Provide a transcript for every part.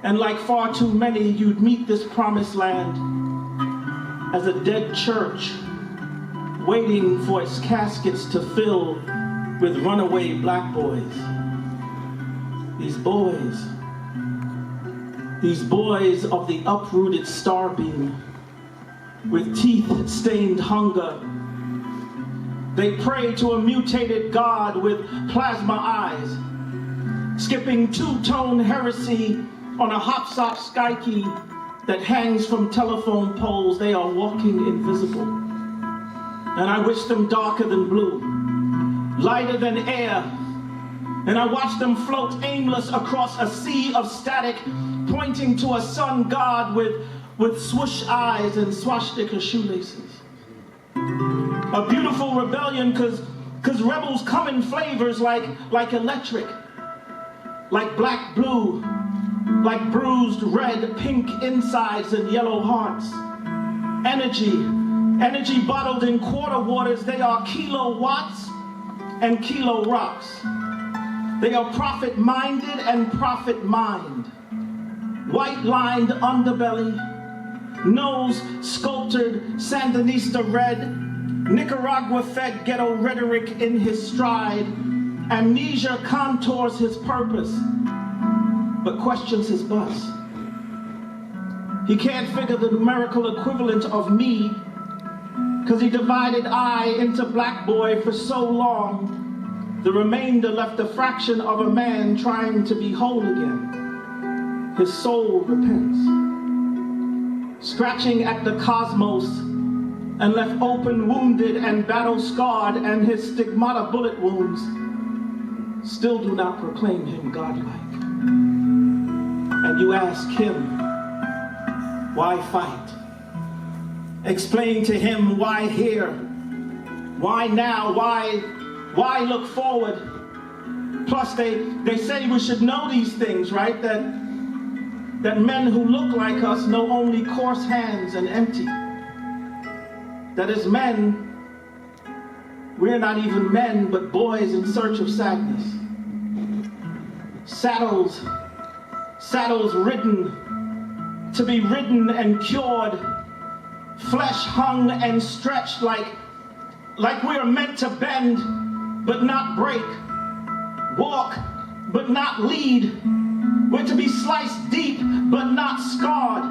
And like far too many, you'd meet this promised land as a dead church waiting for its caskets to fill with runaway black boys. These boys of the uprooted starbeam, with teeth-stained hunger. They pray to a mutated God with plasma eyes, skipping two-tone heresy on a hop-sop sky key that hangs from telephone poles. They are walking invisible. And I wish them darker than blue, lighter than air. And I watch them float aimless across a sea of static, pointing to a sun god with swoosh eyes and swastika shoelaces. A beautiful rebellion, cause rebels come in flavors like electric, like black blue, like bruised red, pink insides and yellow hearts. Energy bottled in quarter waters. They are kilowatts and kilo rocks. They are profit-minded and profit-mined. White-lined underbelly, nose sculptured Sandinista red, Nicaragua-fed ghetto rhetoric in his stride. Amnesia contours his purpose, but questions his bus. He can't figure the numerical equivalent of me, because he divided I into black boy for so long. The remainder left a fraction of a man trying to be whole again. His soul repents, scratching at the cosmos and left open, wounded, and battle-scarred, and his stigmata bullet wounds still do not proclaim him godlike. And you ask him, why fight? Explain to him why here, why now, why look forward? Plus they say we should know these things, right? That men who look like us know only coarse hands and empty. That as men, we're not even men, but boys in search of sadness. Saddles ridden, to be ridden and cured, flesh hung and stretched like we are meant to bend, but not break, walk, but not lead. We're to be sliced deep, but not scarred.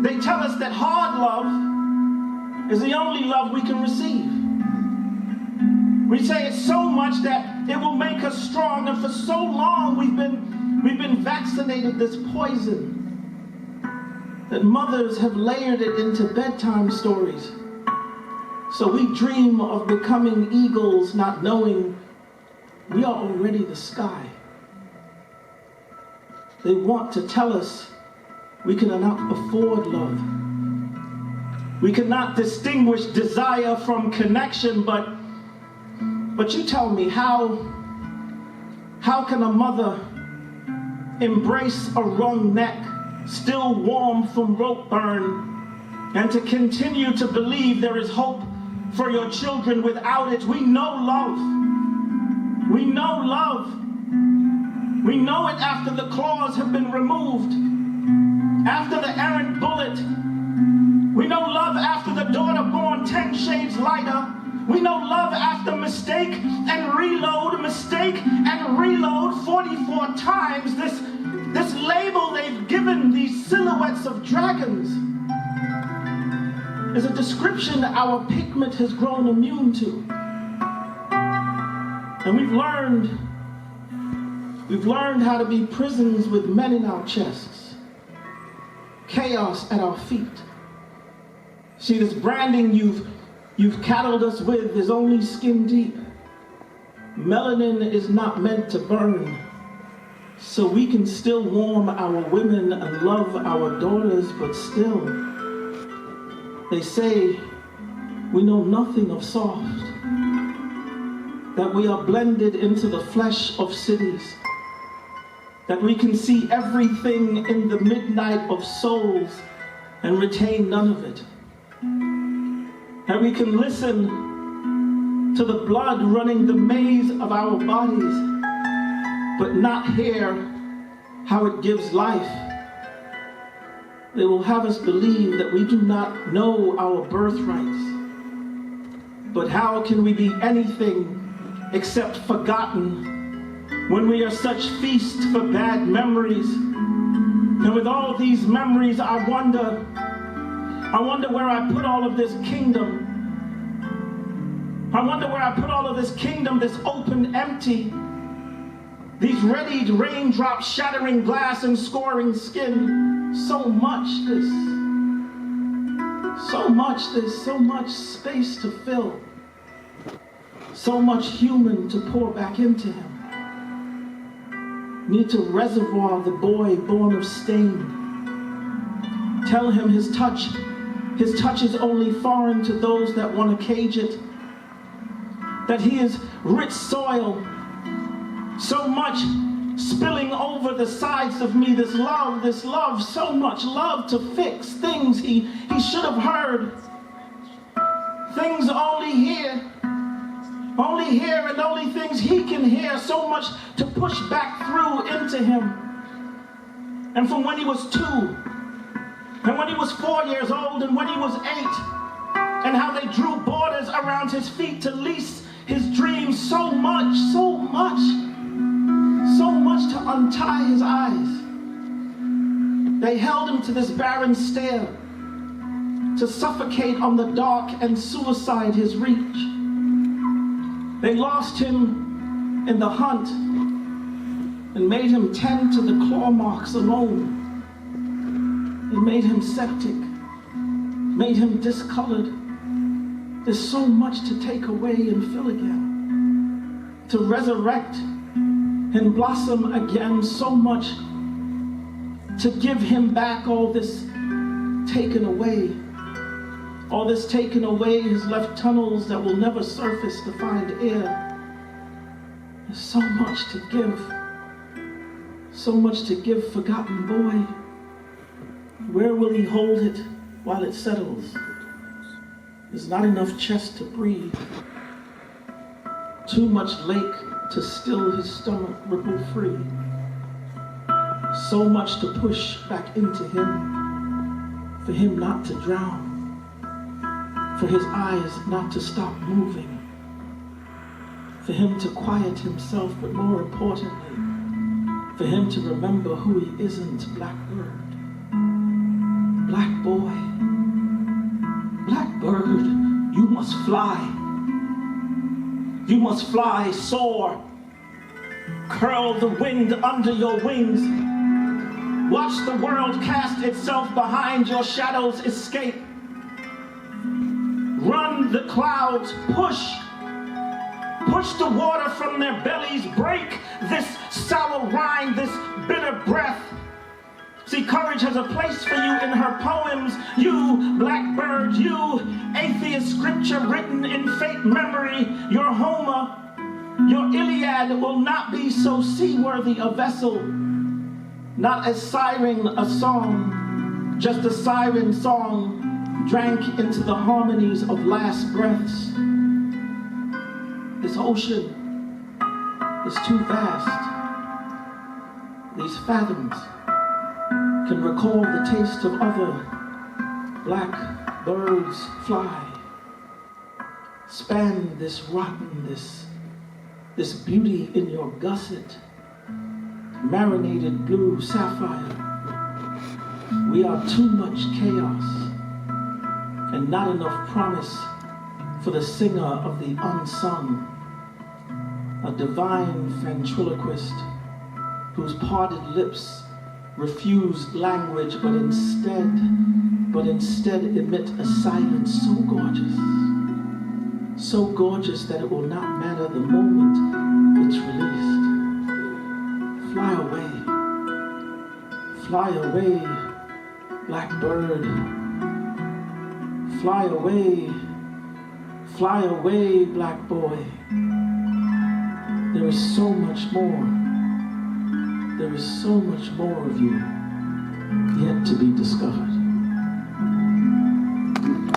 They tell us that hard love is the only love we can receive. We say it so much that it will make us strong, and for so long we've been vaccinated this poison that mothers have layered it into bedtime stories. So we dream of becoming eagles, not knowing we are already the sky. They want to tell us we cannot afford love. We cannot distinguish desire from connection, but you tell me, how can a mother embrace a wrung neck, still warm from rope burn, and to continue to believe there is hope for your children without it? We know love. We know love. We know it after the claws have been removed, after the errant bullet. We know love after the daughter born 10 shades lighter. We know love after mistake and reload, mistake and reload 44 times. This label they've given these silhouettes of dragons is a description our pigment has grown immune to. And we've learned how to be prisons with men in our chests, chaos at our feet. See, this branding you've cattled us with is only skin deep. Melanin is not meant to burn, so we can still warm our women and love our daughters, but still, they say we know nothing of soft, that we are blended into the flesh of cities, that we can see everything in the midnight of souls and retain none of it. And we can listen to the blood running the maze of our bodies, but not hear how it gives life. They will have us believe that we do not know our birthrights. But how can we be anything except forgotten when we are such feast for bad memories? And with all these memories, I wonder where I put all of this kingdom. I wonder where I put all of this kingdom, this open, empty, these readied raindrops shattering glass and scoring skin. So much so much space to fill, so much human to pour back into him. Need to reservoir the boy born of stain. Tell him his touch is only foreign to those that want to cage it. That he is rich soil, so much spilling over the sides of me, this love, so much love to fix things he should have heard. Things only here and only things he can hear, so much to push back through into him. And from when he was 2, and when he was 4 years old, and when he was 8, and how they drew borders around his feet to lease his dreams, so much to untie his eyes. They held him to this barren stair, to suffocate on the dark and suicide his reach. They lost him in the hunt and made him tend to the claw marks alone. They made him septic, made him discolored. There's so much to take away and fill again, to resurrect and blossom again, so much to give him back. All this taken away, has left tunnels that will never surface to find air. There's so much to give, forgotten boy. Where will he hold it while it settles? There's not enough chest to breathe. Too much lake to still his stomach ripple free. So much to push back into him, for him not to drown, for his eyes not to stop moving, for him to quiet himself, but more importantly, for him to remember who he isn't. Blackbird, black boy, blackbird, you must fly. You must fly, soar, curl the wind under your wings. Watch the world cast itself behind your shadows, escape. Run the clouds, push the water from their bellies, break this sour rind, this bitter breath. See, courage has a place for you in her poems, you blackbird, you atheist scripture written in fake memory. Your Homer, your Iliad will not be so seaworthy a vessel, not as siren a song, just a siren song drank into the harmonies of last breaths. This ocean is too vast. These fathoms can recall the taste of other black birds fly. Span this rotten, this beauty in your gusset, marinated blue sapphire. We are too much chaos and not enough promise for the singer of the unsung, a divine ventriloquist whose parted lips refused language, but instead emit a silence so gorgeous that it will not matter the moment it's released. Fly away, blackbird. Fly away, black boy. There is so much more. There is so much more of you yet to be discovered.